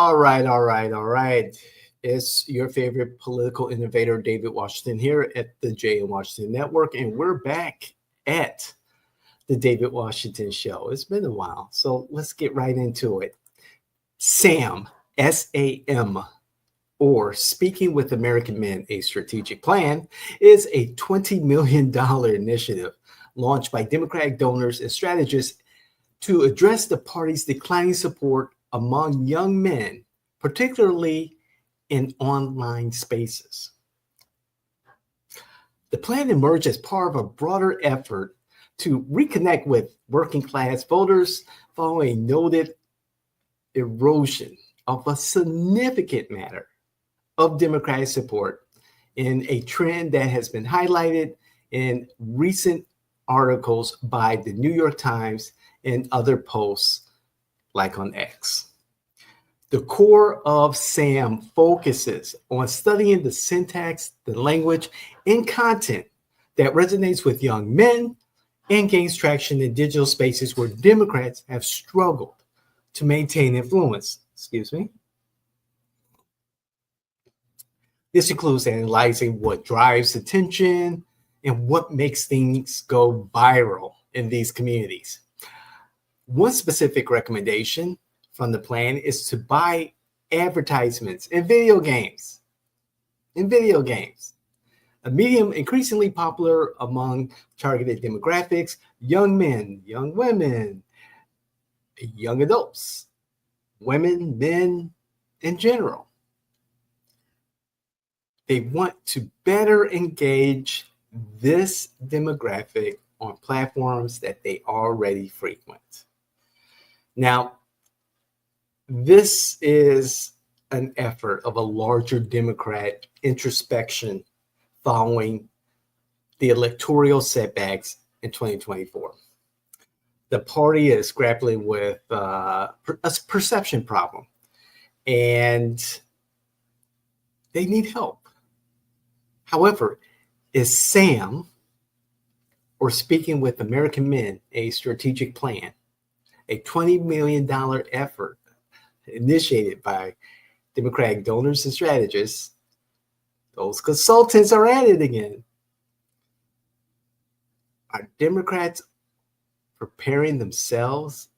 All right. It's your favorite political innovator, David Washington, here at the Jay and Washington Network, and we're back at the David Washington Show. It's been a while, so let's get right into it. SAM, SAM, or Speaking with American Men, a Strategic Plan, is a $20 million initiative launched by Democratic donors and strategists to address the party's declining support among young men, particularly in online spaces. The plan emerged as part of a broader effort to reconnect with working class voters following noted erosion of a significant matter of Democratic support in a trend that has been highlighted in recent articles by the New York Times and other posts like on X. The core of SAM focuses on studying the syntax, the language, and content that resonates with young men and gains traction in digital spaces where Democrats have struggled to maintain influence. This includes analyzing what drives attention and what makes things go viral in these communities. One specific recommendation from the plan is to buy advertisements in video games. A medium increasingly popular among targeted demographics, young men, young women, young adults, women, men in general. They want to better engage this demographic on platforms that they already frequent. Now, this is an effort of a larger Democrat introspection following the electoral setbacks in 2024. The party is grappling with a perception problem, and they need help. However, is SAM, or Speaking with American Men, a Strategic Plan, a $20 million effort initiated by Democratic donors and strategists? Those consultants are at it again. Are Democrats preparing themselves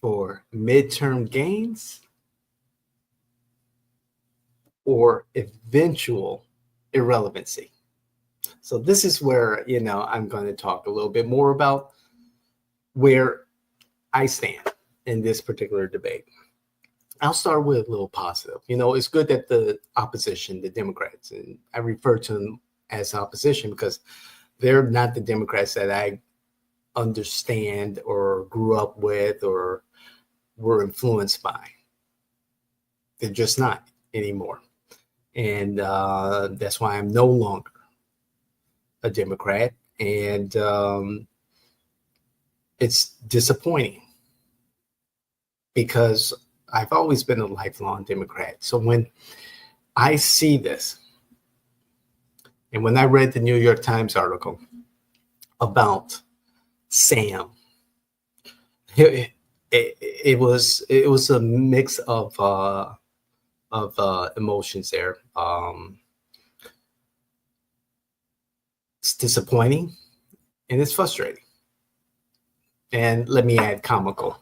for midterm gains or eventual irrelevancy? So this is where, I'm going to talk a little bit more about where I stand in this particular debate. I'll start with a little positive. It's good that the opposition, the Democrats, and I refer to them as opposition because they're not the Democrats that I understand or grew up with or were influenced by. They're just not anymore. And that's why I'm no longer a Democrat. And it's disappointing because I've always been a lifelong Democrat. So when I see this, and when I read the New York Times article about SAM, it was a mix of emotions there. It's disappointing and it's frustrating. And let me add comical.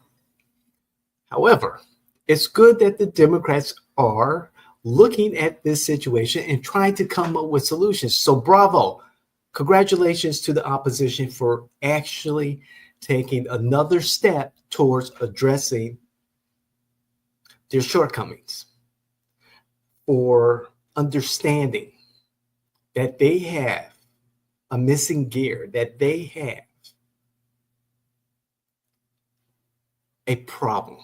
However, it's good that the Democrats are looking at this situation and trying to come up with solutions. So bravo. Congratulations to the opposition for actually taking another step towards addressing their shortcomings, for understanding that they have a missing gear, that they have a problem.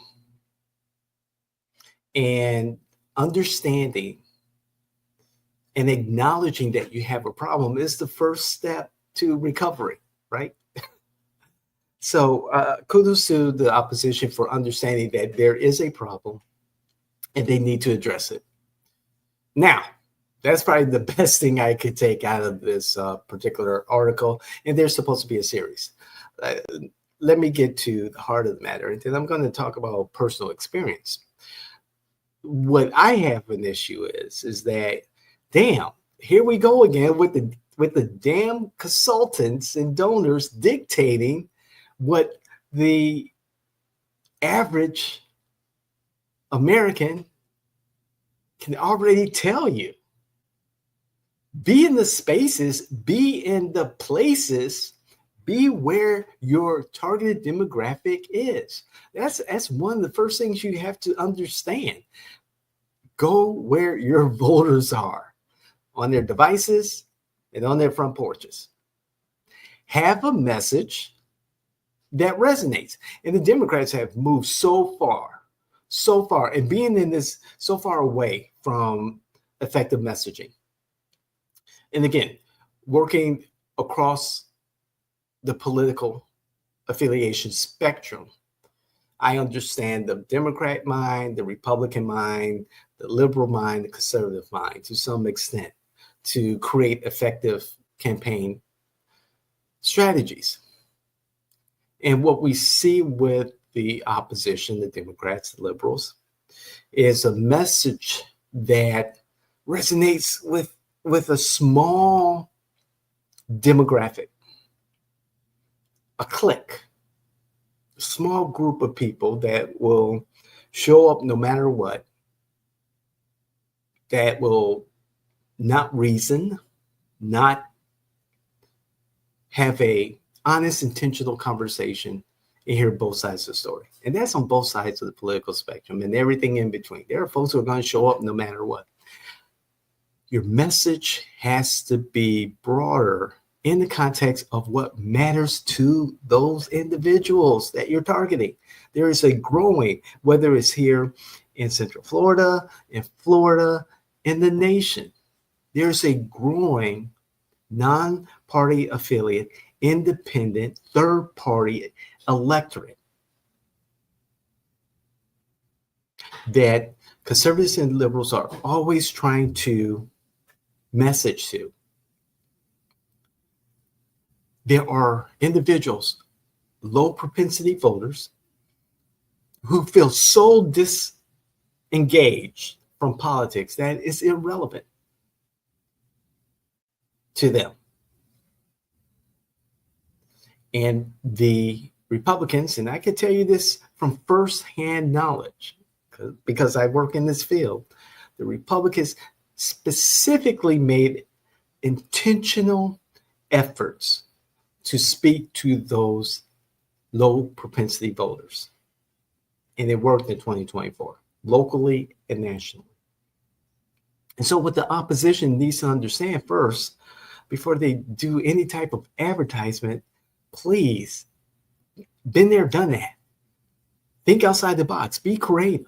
And understanding and acknowledging that you have a problem is the first step to recovery, right? So kudos to the opposition for understanding that there is a problem and they need to address it. Now, that's probably the best thing I could take out of this particular article. And there's supposed to be a series. let me get to the heart of the matter, and then I'm going to talk about personal experience. What I have an issue is that, damn, here we go again with the damn consultants and donors dictating what the average American can already tell you. Be in the spaces, be in the places, be where your targeted demographic is. That's one of the first things you have to understand. Go where your voters are, on their devices and on their front porches. Have a message that resonates. And the Democrats have moved so far, and being in this so far away from effective messaging. And again, working across the political affiliation spectrum, I understand the Democrat mind, the Republican mind, the liberal mind, the conservative mind to some extent, to create effective campaign strategies. And what we see with the opposition, the Democrats, the liberals, is a message that resonates with a small demographic, a clique, a small group of people that will show up no matter what, that will not reason, not have a honest, intentional conversation and hear both sides of the story. And that's on both sides of the political spectrum and everything in between. There are folks who are going to show up no matter what. Your message has to be broader in the context of what matters to those individuals that you're targeting. There is a growing, whether it's here in Central Florida, in the nation, there's a growing non-party affiliate, independent, third-party electorate that conservatives and liberals are always trying to message to. There are individuals, low propensity voters, who feel so disengaged from politics that it's irrelevant to them. And the Republicans, and I can tell you this from firsthand knowledge, because I work in this field, the Republicans specifically made intentional efforts to speak to those low propensity voters. And it worked in 2024, locally and nationally. And so what the opposition needs to understand first, before they do any type of advertisement, please, been there, done that. Think outside the box, be creative.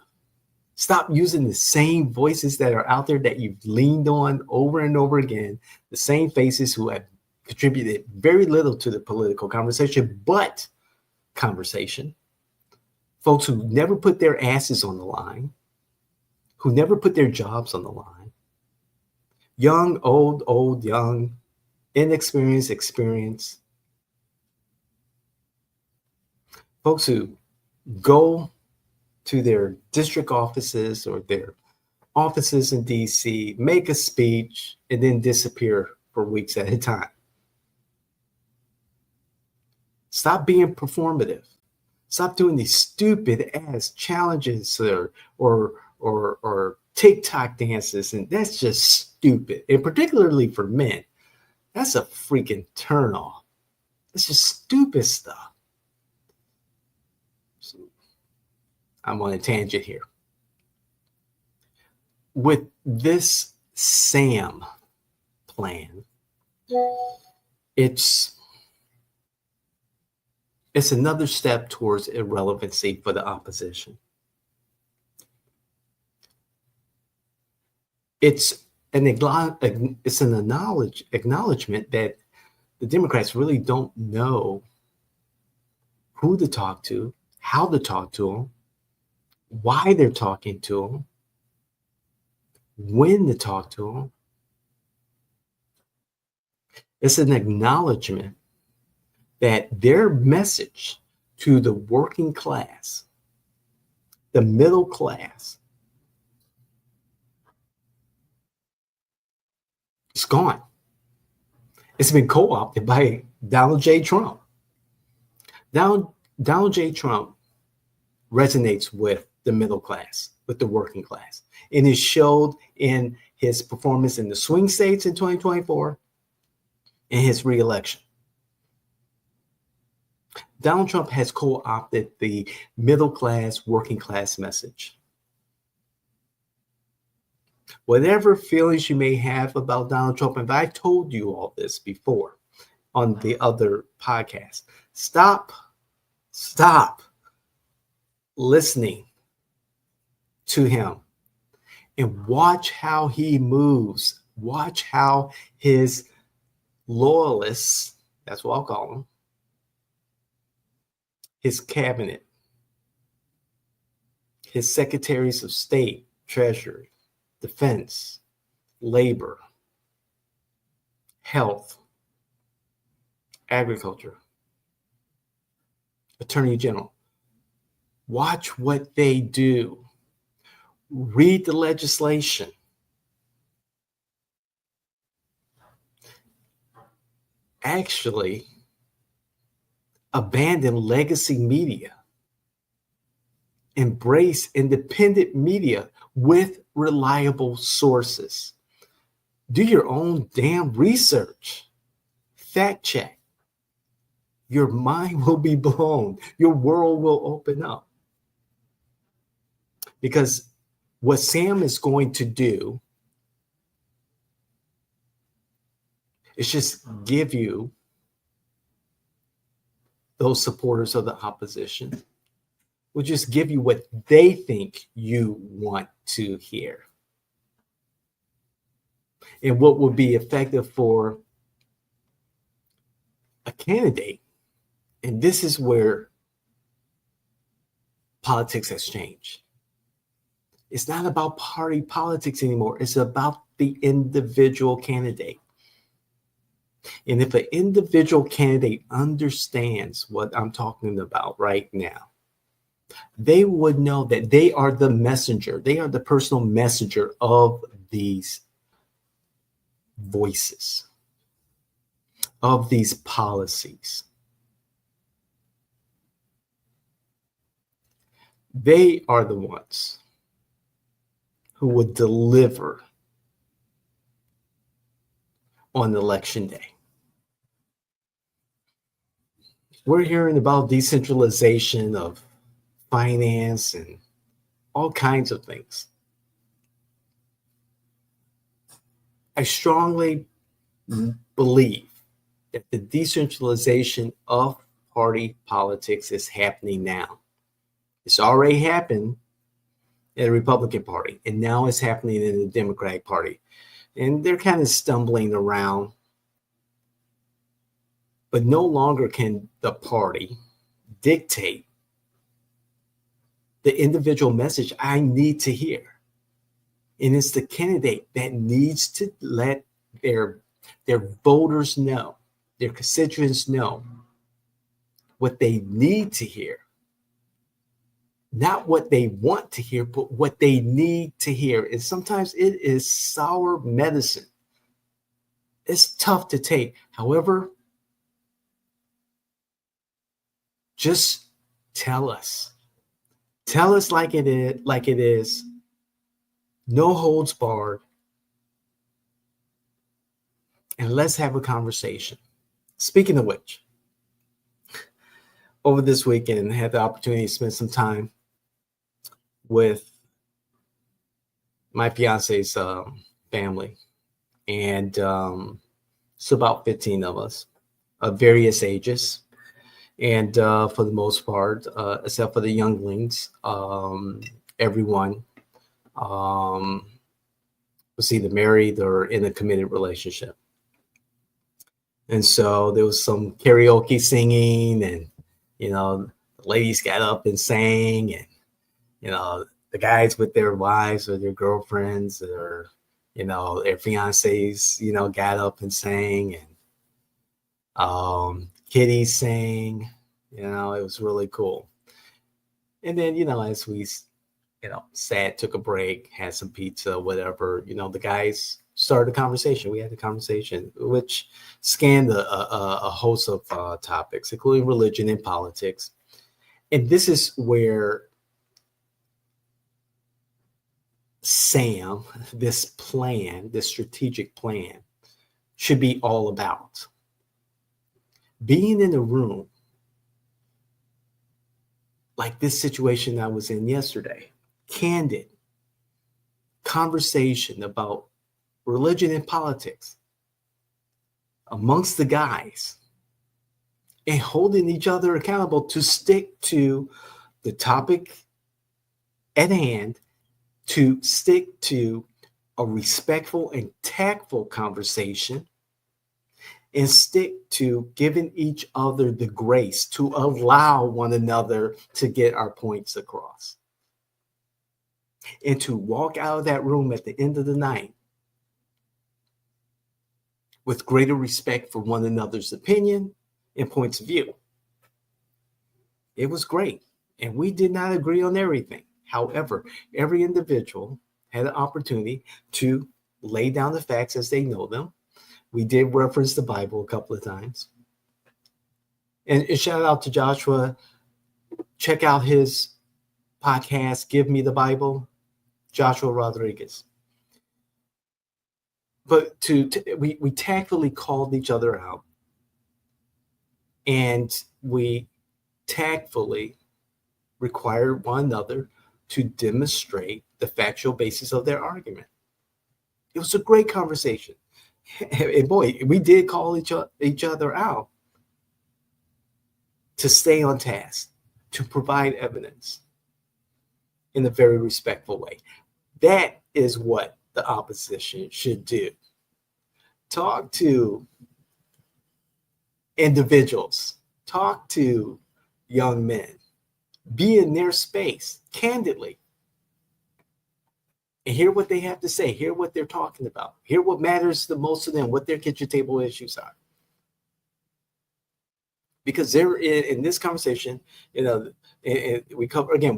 Stop using the same voices that are out there that you've leaned on over and over again, the same faces who have contributed very little to the political conversation, but conversation. Folks who never put their asses on the line, who never put their jobs on the line. Young, old, young, inexperienced, experienced. Folks who go to their district offices or their offices in DC, make a speech, and then disappear for weeks at a time. Stop being performative. Stop doing these stupid ass challenges or TikTok dances, and that's just stupid. And particularly for men, that's a freaking turnoff. It's just stupid stuff. So I'm on a tangent here. With this SAM plan, it's another step towards irrelevancy for the opposition. It's an acknowledgement that the Democrats really don't know who to talk to, how to talk to them, why they're talking to them, when to talk to them. It's an acknowledgement that their message to the working class, the middle class, it's gone. It's been co-opted by Donald J. Trump. Donald J. Trump resonates with the middle class, with the working class. And it showed in his performance in the swing states in 2024 and his reelection. Donald Trump has co-opted the middle class, working class message. Whatever feelings you may have about Donald Trump, and I told you all this before on the other podcast, stop listening to him and watch how he moves. Watch how his loyalists, that's what I'll call them, his cabinet, his secretaries of state, treasury, defense, labor, health, agriculture, attorney general. Watch what they do. Read the legislation. Actually, abandon legacy media. Embrace independent media with reliable sources. Do your own damn research. Fact check. Your mind will be blown. Your world will open up. Because what Sam is going to do is just give you those supporters of the opposition, will just give you what they think you want to hear. And what would be effective for a candidate. And this is where politics has changed. It's not about party politics anymore. It's about the individual candidate. And if an individual candidate understands what I'm talking about right now, they would know that they are the messenger. They are the personal messenger of these voices, of these policies. They are the ones who would deliver on election day. We're hearing about decentralization of finance and all kinds of things. I strongly believe that the decentralization of party politics is happening now. It's already happened in the Republican Party, and now it's happening in the Democratic Party. And they're kind of stumbling around. But no longer can the party dictate the individual message I need to hear. And it's the candidate that needs to let their voters know, their constituents know what they need to hear. Not what they want to hear, but what they need to hear. And sometimes it is sour medicine. It's tough to take. However, just tell us. Tell us like it is. No holds barred. And let's have a conversation. Speaking of which, over this weekend, I had the opportunity to spend some time with my fiance's family. And it's about 15 of us of various ages. And for the most part, except for the younglings, everyone was either married or in a committed relationship. And so there was some karaoke singing, and, the ladies got up and sang, and, the guys with their wives or their girlfriends or, their fiancés, got up and sang, and kiddies sang, It was really cool. And then, as we, sat, took a break, had some pizza, whatever, the guys started a conversation. We had a conversation, which scanned a host of topics, including religion and politics. And this is where Sam, this strategic plan, should be all about. Being in a room like this situation I was in yesterday, candid conversation about religion and politics amongst the guys, and holding each other accountable to stick to the topic at hand, to stick to a respectful and tactful conversation, and stick to giving each other the grace to allow one another to get our points across. And to walk out of that room at the end of the night with greater respect for one another's opinion and points of view. It was great. And we did not agree on everything. However, every individual had an opportunity to lay down the facts as they know them. We did reference the Bible a couple of times. And shout out to Joshua. Check out his podcast, Give Me the Bible, Joshua Rodriguez. But we tactfully called each other out. And we tactfully required one another to demonstrate the factual basis of their argument. It was a great conversation. And boy, we did call each other out to stay on task, to provide evidence in a very respectful way. That is what the opposition should do. Talk to individuals, talk to young men, be in their space candidly, and hear what they have to say, hear what they're talking about, hear what matters the most to them, what their kitchen table issues are. Because they're in this conversation, we cover, there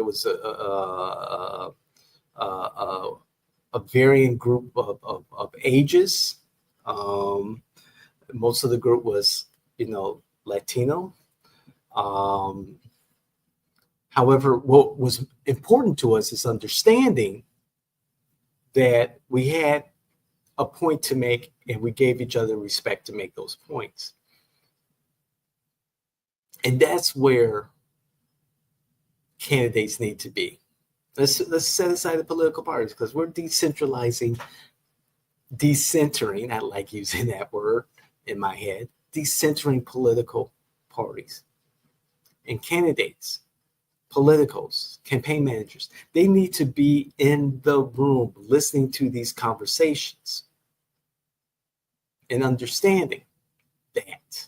was a varying group of ages. Most of the group was, Latino. However, what was important to us is understanding that we had a point to make, and we gave each other respect to make those points. And that's where candidates need to be. Let's set aside the political parties, because we're decentering. I like using that word in my head. Decentering political parties and candidates. Politicals, campaign managers, they need to be in the room listening to these conversations and understanding that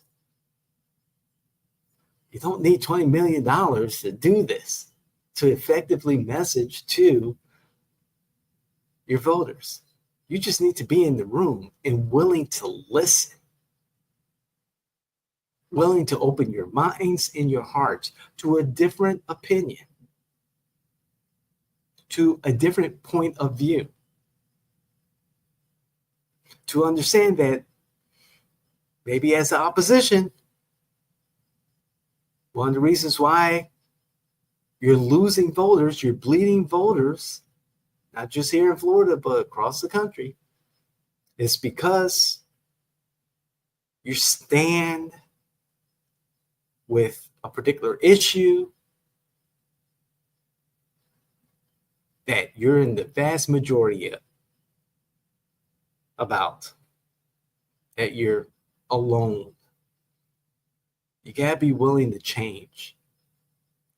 you don't need $20 million to do this, to effectively message to your voters. You just need to be in the room and willing to listen, willing to open your minds and your hearts to a different opinion, to a different point of view, to understand that maybe as the opposition, one of the reasons why you're losing voters, you're bleeding voters, not just here in Florida, but across the country, is because you stand with a particular issue that you're in the vast majority about, that you're alone. You got to be willing to change.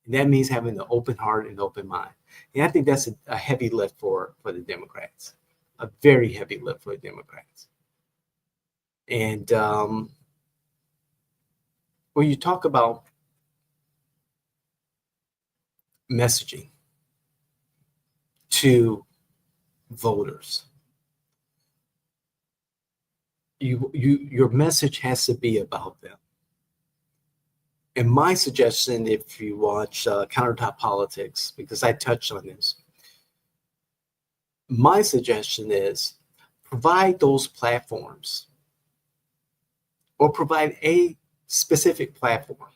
And that means having an open heart and open mind. And I think that's a heavy lift for the Democrats, a very heavy lift for the Democrats. And when you talk about messaging to voters, your message has to be about them. And my suggestion, if you watch Countertop Politics, because I touched on this, my suggestion is provide those platforms, or provide a specific platform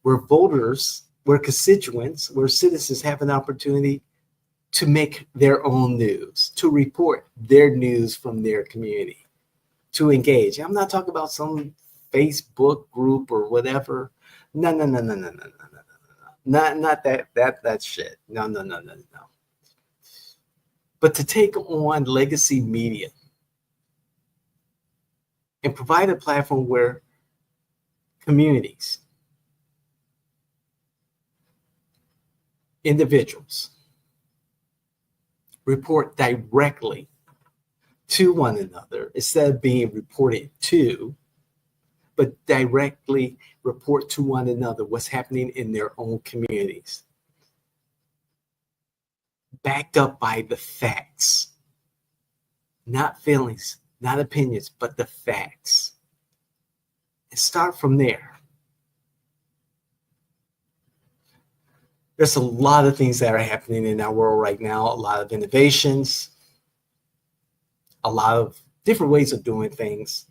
where voters, where constituents, where citizens have an opportunity to make their own news, to report their news from their community, to engage. I'm not talking about some Facebook group or whatever. No, no, no, no, no, no, no, no, no. Not that shit. No, no, no, no, no. But to take on legacy media and provide a platform where communities, individuals, report directly to one another instead of being reported to, but directly report to one another what's happening in their own communities, backed up by the facts, not feelings, not opinions, but the facts. And start from there. There's a lot of things that are happening in our world right now, a lot of innovations, a lot of different ways of doing things.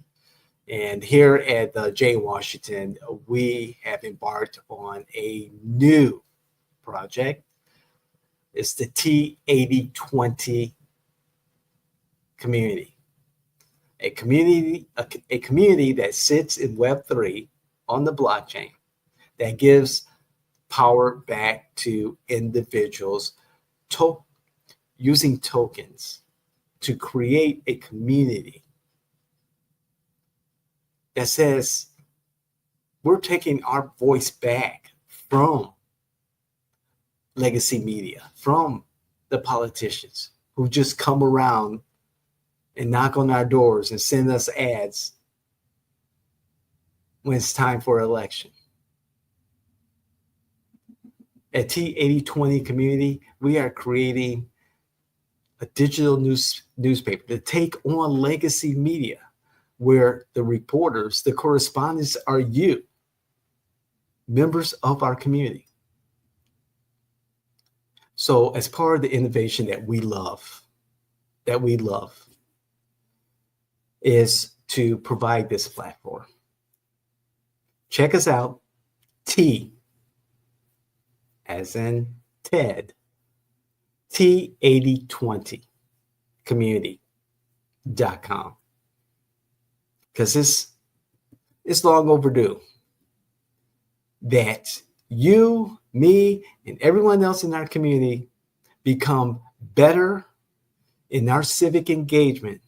And here at J. Washington, we have embarked on a new project. It's the T8020 community. A community that sits in Web3 on the blockchain that gives power back to individuals using tokens to create a community that says we're taking our voice back from legacy media, from the politicians who just come around and knock on our doors and send us ads when it's time for election. At T8020 community, we are creating a digital newspaper to take on legacy media, where the reporters, the correspondents are you, members of our community. So as part of the innovation that we love, is to provide this platform. Check us out, T as in Ted, T8020 community.com. Because it's long overdue that you, me, and everyone else in our community become better in our civic engagement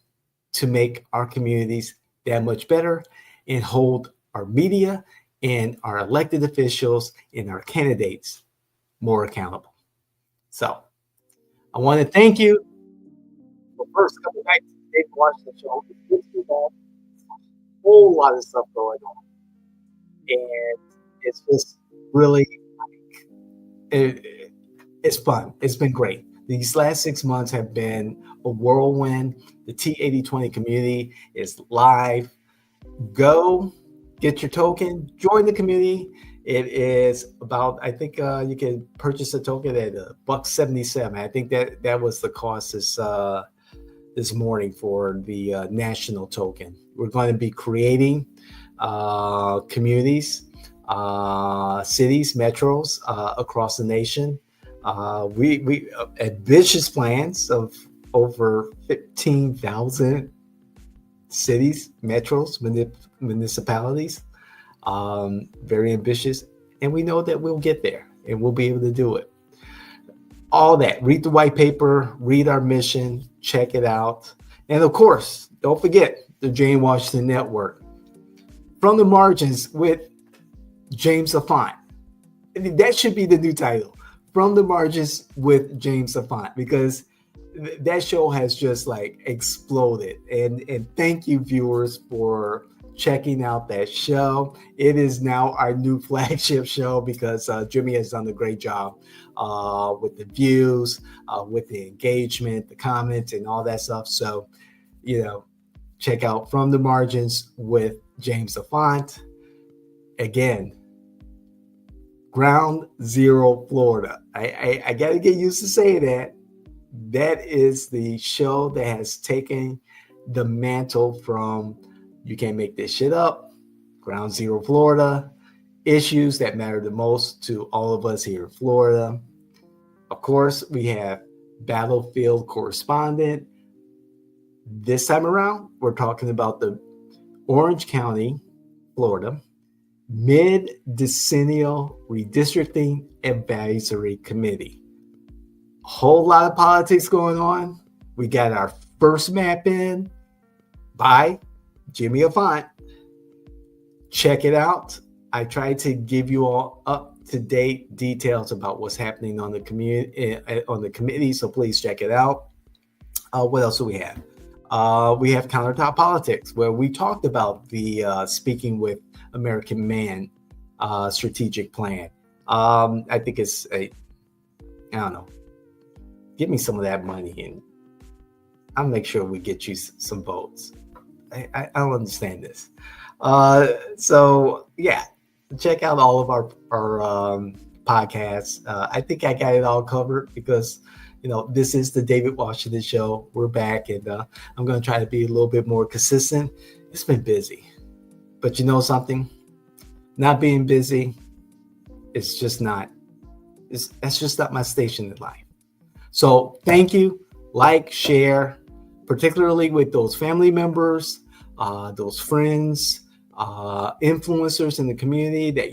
to make our communities that much better and hold our media and our elected officials and our candidates more accountable. So I want to thank you for first coming back to the Dave Washington Show. It's good to have a whole lot of stuff going on. And it's just really, it's fun. It's been great. These last 6 months have been a whirlwind. The T8020 community is live. Go get your token, join the community. It is about, I think you can purchase a token at $1.77. I think that was the cost this morning for the national token. We're going to be creating communities, cities, metros across the nation. We ambitious plans of over 15,000 cities, metros, municipalities. Very ambitious, and we know that we'll get there and we'll be able to do it. All that, read the white paper, read our mission, check it out. And of course, don't forget the Jane Washington Network. From the Margins with James Lafont. That should be the new title. From the Margins with James Lafont, because that show has just like exploded. And thank you, viewers, for checking out that show. It is now our new flagship show because Jimmy has done a great job with the views, with the engagement, the comments, and all that stuff. So, check out From the Margins with James Lafont. again, Ground Zero Florida. I got to get used to saying that. That is the show that has taken the mantle from You Can't Make This Shit Up, Ground Zero Florida, issues that matter the most to all of us here in Florida. Of course, we have Battlefield Correspondent. This time around, we're talking about the Orange County, Florida, Mid-Decennial Redistricting Advisory Committee. A whole lot of politics going on. We got our first map in by Jimmy Afont. Check it out. I tried to give you all up-to-date details about what's happening on the committee, so please check it out. What else do we have? We have Countertop Politics, where we talked about the Speaking with American Man strategic plan. I think it's I don't know. Give me some of that money and I'll make sure we get you some votes. I don't understand this. So yeah, check out all of our podcasts. I think I got it all covered because, this is the David Washington Show. We're back, and I'm going to try to be a little bit more consistent. It's been busy, but you know something? Not being busy, it's just not. That's just not my station in life. So thank you. Like, share, particularly with those family members, those friends, influencers in the community that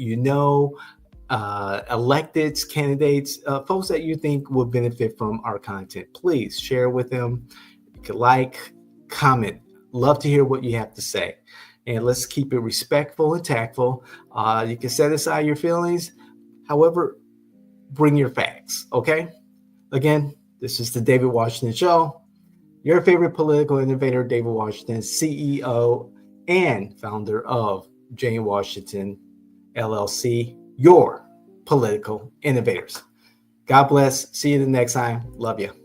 electeds, candidates, folks that you think will benefit from our content. Please share with them. You can like, comment. Love to hear what you have to say. And let's keep it respectful and tactful. You can set aside your feelings. However, bring your facts, okay? Again, this is the David Washington Show. Your favorite political innovator, David Washington, CEO and founder of Jane Washington, LLC, your political innovators. God bless. See you the next time. Love you.